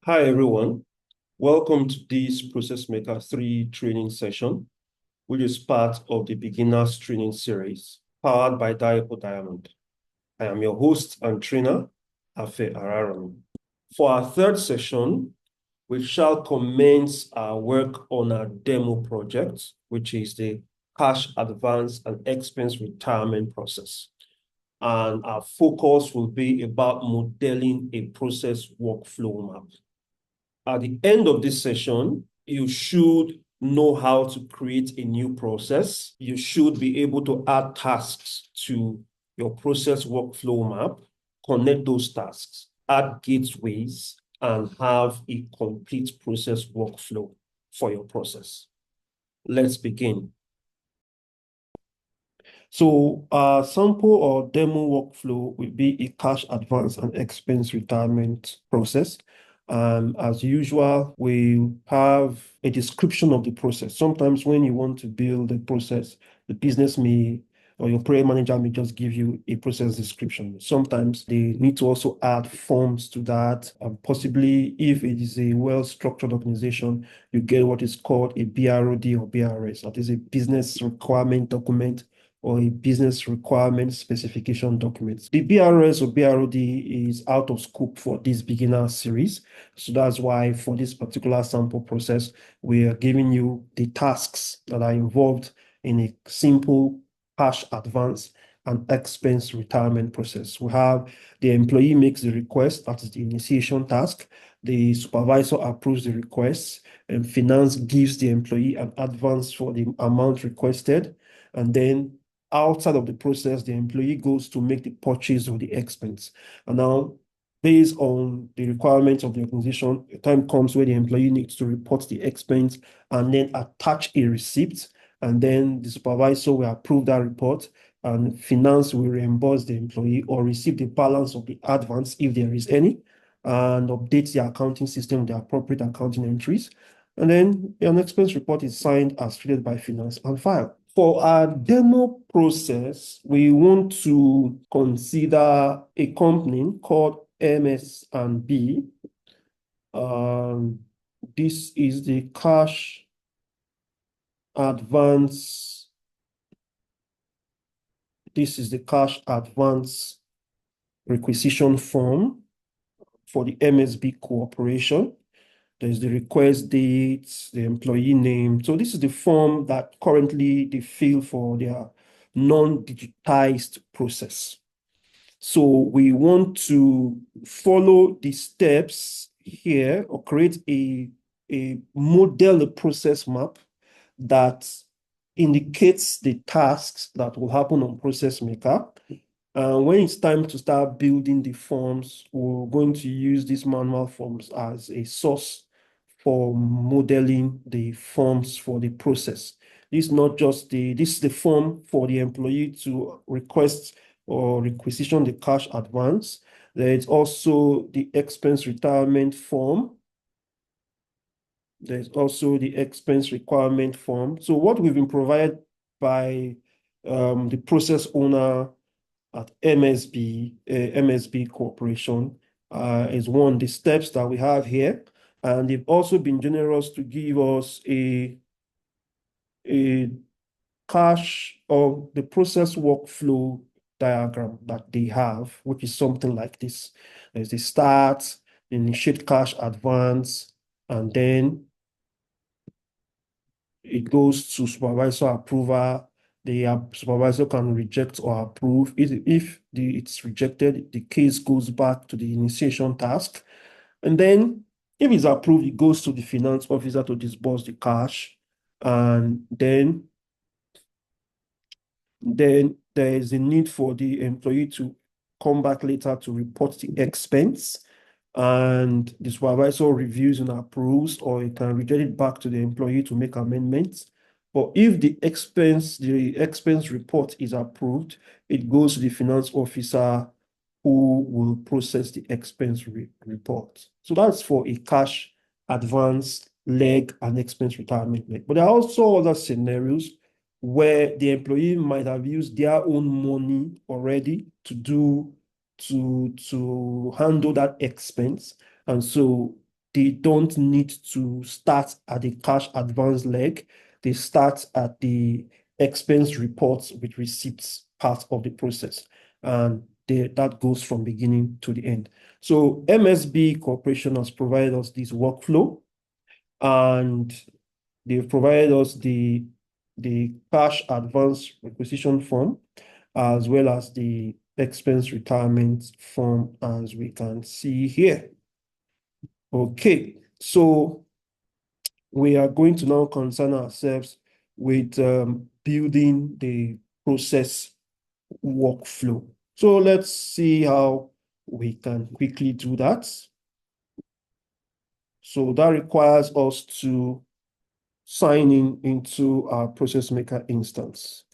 Hi, everyone. Welcome to this ProcessMaker 3 training session, which is part of the beginners training series powered by Diapo Diamond. I am your host and trainer, Afe Araram. For our third session, we shall commence our work on our demo project, which is the cash advance and expense retirement process. And our focus will be about modeling a process workflow map. At the end of this session, you should know how to create a new process. You should be able to add tasks to your process workflow map, connect those tasks, add gateways, and have a complete process workflow for your process. Let's begin. So our sample or demo workflow will be a cash advance and expense retirement process. As usual, we have a description of the process. Sometimes when you want to build a process, the business may or your project manager may just give you a process description. Sometimes they need to also add forms to that. Possibly, if it is a well-structured organization, you get what is called a BROD or BRS. That is a business requirement document or a business requirement specification document. The BRS or BROD is out of scope for this beginner series. So that's why for this particular sample process, we are giving you the tasks that are involved in a simple cash advance and expense retirement process. We have the employee makes the request, that is the initiation task. The supervisor approves the request, and finance gives the employee an advance for the amount requested. And then outside of the process, the employee goes to make the purchase of the expense. And now, based on the requirements of the organization, a time comes where the employee needs to report the expense and then attach a receipt. And then the supervisor will approve that report, and finance will reimburse the employee or receive the balance of the advance if there is any, and update the accounting system with the appropriate accounting entries. And then an expense report is signed as treated by finance and filed. For our demo process, we want to consider a company called MS&B. This is the cash advance. This is the cash advance requisition form for the MSB Corporation. There's the request date, the employee name. So this is the form that currently they fill for their non-digitized process. So we want to follow the steps here or create a model, a process map that indicates the tasks that will happen on ProcessMaker. When it's time to start building the forms, we're going to use these manual forms as a source for modeling the forms for the process. This is the form for the employee to request or requisition the cash advance. There is also the expense retirement form. There's also the expense requirement form. So what we've been provided by the process owner at MSB Corporation is one, the steps that we have here. And they've also been generous to give us a cash or the process workflow diagram that they have, which is something like this. There's the start, initiate cash advance, and then it goes to supervisor approval. The supervisor can reject or approve. If it's rejected, the case goes back to the initiation task. And then if it's approved, it goes to the finance officer to disburse the cash. And then there is a need for the employee to come back later to report the expense. And the supervisor reviews and approves, or it can reject it back to the employee to make amendments. But if the expense report is approved, it goes to the finance officer who will process the expense report. So that's for a cash advance leg and expense retirement leg. But there are also other scenarios where the employee might have used their own money already to handle that expense. And so they don't need to start at the cash advance leg. They start at the expense reports with receipts part of the process. And that goes from beginning to the end. So MSB Corporation has provided us this workflow, and they've provided us the cash advance requisition form, as well as the expense retirement form, as we can see here. Okay, so we are going to now concern ourselves with building the process workflow. So let's see how we can quickly do that. So that requires us to sign in into our ProcessMaker instance.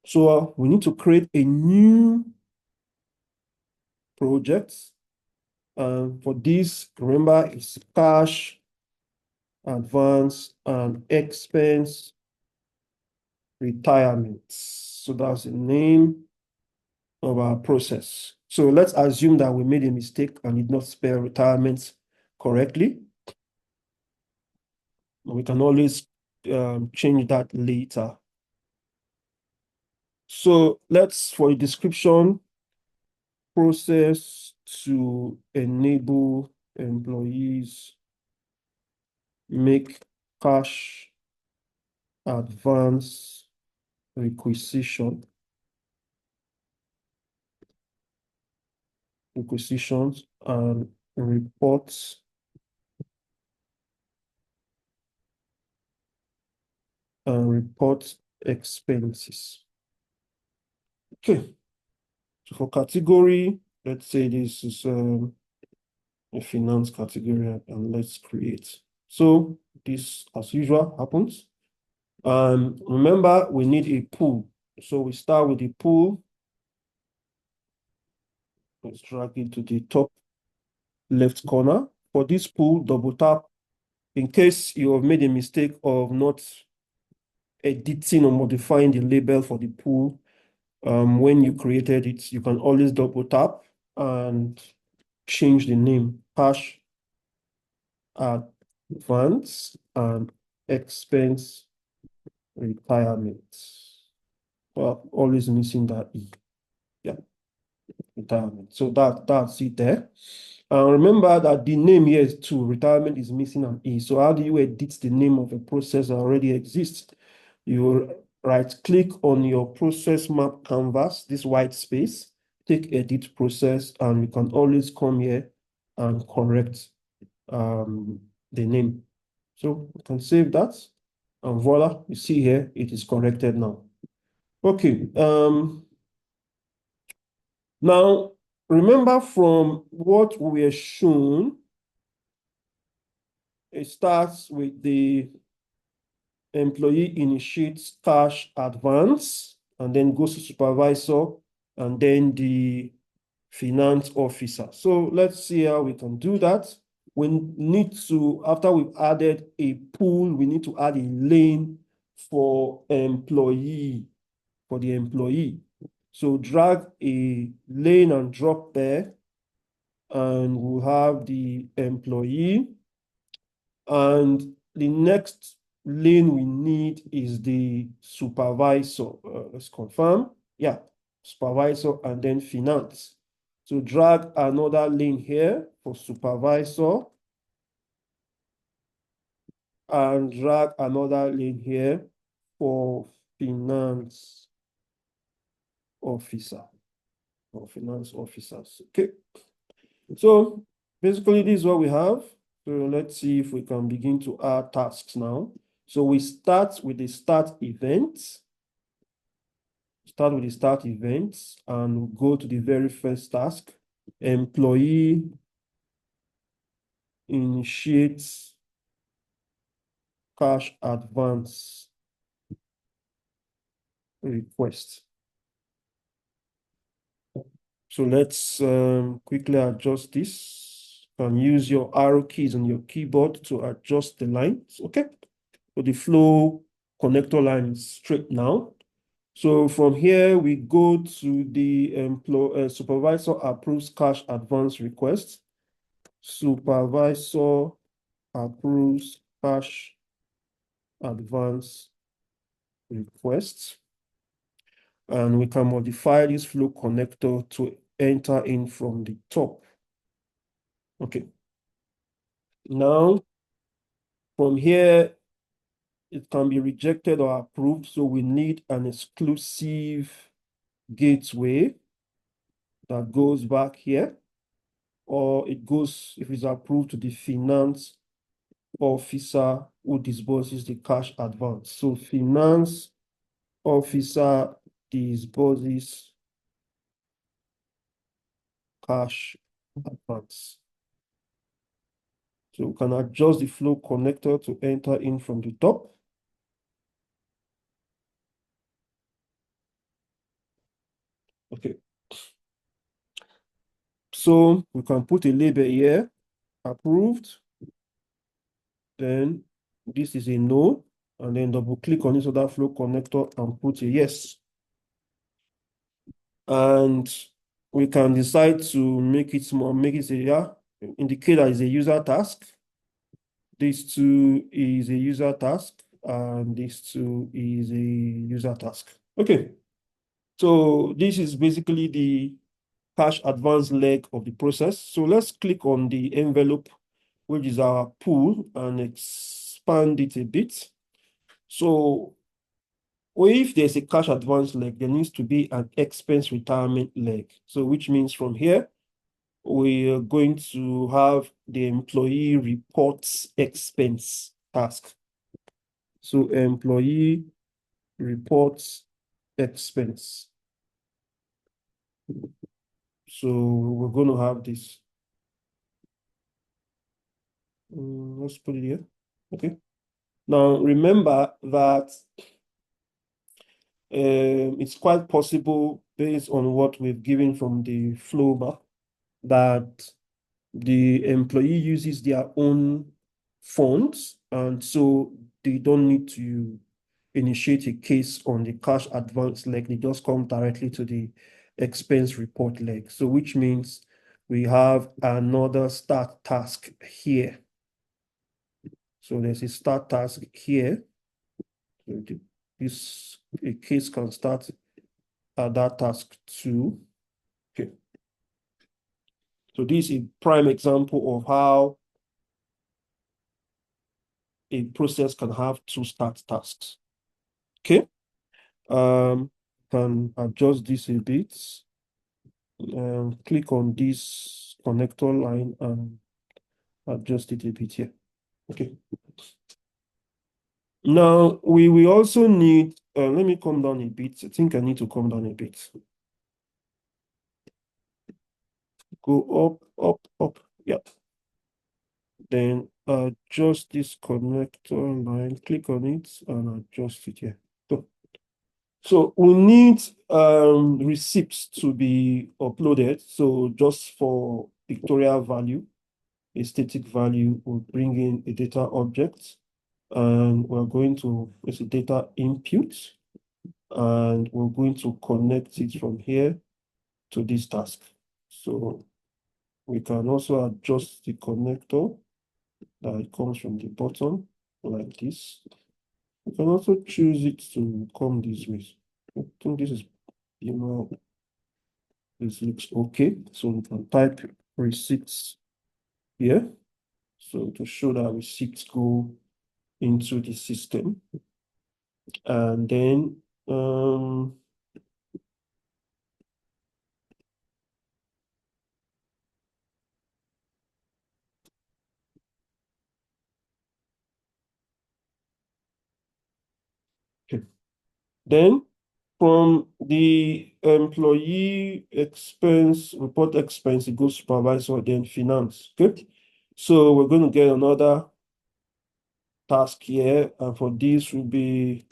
So we need to create a new project. For this, remember, it's cash, advance, and expense retirement. So that's the name of our process. So let's assume that we made a mistake and did not spell retirement correctly. We can always change that later. So let's, for a description, process to enable employees make cash advance requisitions and reports expenses. Okay, so for category, let's say this is a finance category, and let's create. So this, as usual, happens. Remember, we need a pool. So we start with the pool. Let's drag it to the top left corner. For this pool, double tap. In case you have made a mistake of not editing or modifying the label for the pool, when you created it, you can always double tap and change the name, cash advance and expense retirement. Well, always missing that E. Yeah, retirement. So that's it there. Remember that the name here is too, retirement is missing an E. So how do you edit the name of a process that already exists? You right click on your process map canvas, this white space, take edit process, and you can always come here and correct the name. So you can save that, and voila, you see here, it is corrected now. Okay, now remember from what we were shown, it starts with the employee initiates cash advance, and then goes to supervisor, and then the finance officer. So let's see how we can do that. We need to, after we've added a pool, we need to add a lane for employee, for the employee. So drag a lane and drop there, and we'll have the employee. And the next lane we need is the supervisor. Let's confirm. Yeah, supervisor and then finance. So drag another lane here for supervisor, and drag another lane here for finance officer or finance officers. Okay. So basically, this is what we have. So let's see if we can begin to add tasks now. So we start with the start event. Start with the start event, and we'll go to the very first task. Employee initiates cash advance request. So let's quickly adjust this. You can use your arrow keys on your keyboard to adjust the lines. Okay. So the flow connector line is straight now. So from here, we go to the supervisor approves cash advance request. Supervisor approves cash advance request. And we can modify this flow connector to enter in from the top. Okay. Now, from here, it can be rejected or approved. So we need an exclusive gateway that goes back here, or it goes, if it's approved, to the finance officer who disburses the cash advance. So finance officer disburses cash advance. So we can adjust the flow connector to enter in from the top. Okay. So we can put a label here, approved. Then this is a no, and then double click on this other flow connector and put a yes. And we can decide to make it small, make it a yeah, indicate that it's a user task. This two is a user task, and this two is a user task. Okay. So this is basically the cash advance leg of the process. So let's click on the envelope, which is our pool, and expand it a bit. So if there's a cash advance leg, there needs to be an expense retirement leg. So which means from here, we are going to have the employee reports expense task. So employee reports expense. So we're going to have this. Let's put it here. Okay. Now remember that it's quite possible, based on what we've given from the flow bar, that the employee uses their own funds, and so they don't need to initiate a case on the cash advance leg. They just come directly to the expense report leg. So which means we have another start task here. So there's a start task here. So this a case can start at that task 2. Okay. So this is a prime example of how a process can have 2 start tasks. Okay. Can adjust this a bit. Click on this connector line and adjust it a bit here. Okay. Now we also need, let me come down a bit. I think I need to come down a bit. Go up. Yeah. Then adjust this connector line, click on it and adjust it here. So we need receipts to be uploaded. So just for pictorial value, a static value will bring in a data object, and we're going to, it's a data input, and we're going to connect it from here to this task. So we can also adjust the connector that it comes from the bottom like this. We can also choose it to come this way. I think this is, this looks okay. So we can type receipts here. So to show that receipts go into the system. And then okay. Then from the employee expense, report expense, it goes supervisor, then finance. Okay. So we're going to get another task here, and for this will be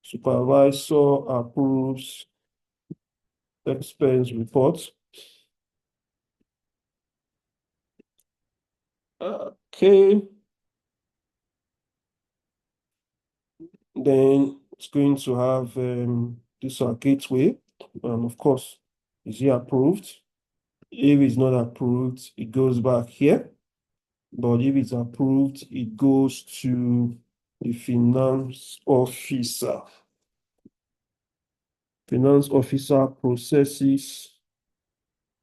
supervisor approves expense report. Okay. Then it's going to have this is our gateway. And of course, is it approved? If it's not approved, it goes back here. But if it's approved, it goes to the finance officer. Finance officer processes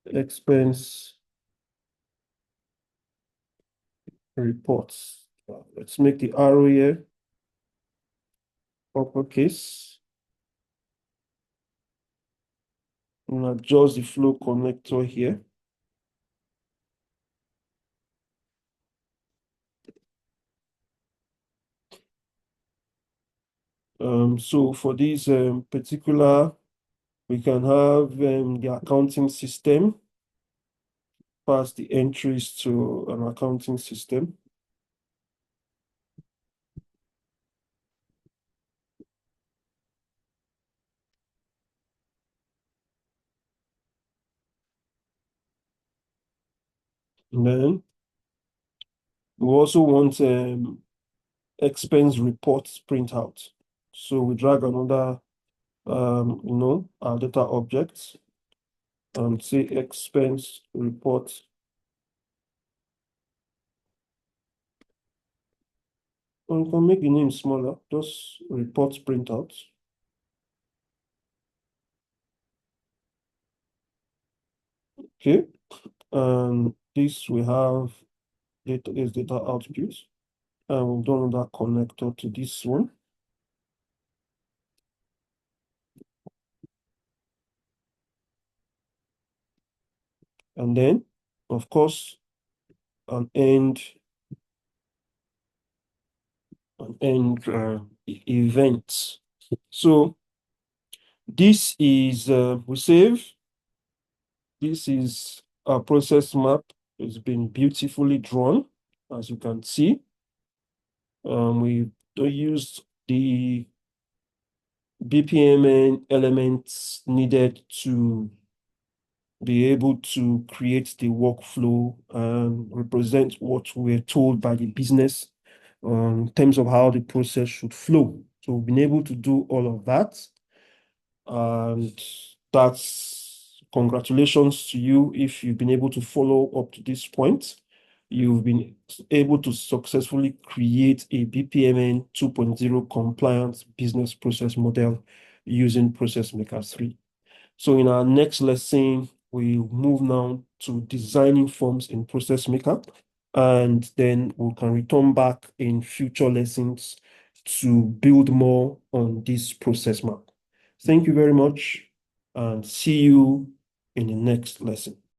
expense reports. Let's make the arrow here uppercase and adjust the flow connector here. So for this particular, we can have the accounting system pass the entries to an accounting system. And then we also want expense reports printout. So we drag another, our data objects and say expense report. And we can make the name smaller, just report printout. Okay, and this we have data is data output. And we've done that connector to this one. And then, of course, an end event. So this is we save. This is our process map. It's been beautifully drawn, as you can see. We used the BPMN elements needed to be able to create the workflow and represent what we're told by the business in terms of how the process should flow. So we've been able to do all of that. And that's congratulations to you if you've been able to follow up to this point. You've been able to successfully create a BPMN 2.0 compliant business process model using ProcessMaker 3. So in our next lesson, we move now to designing forms in ProcessMaker, and then we can return back in future lessons to build more on this process map. Thank you very much, and see you in the next lesson.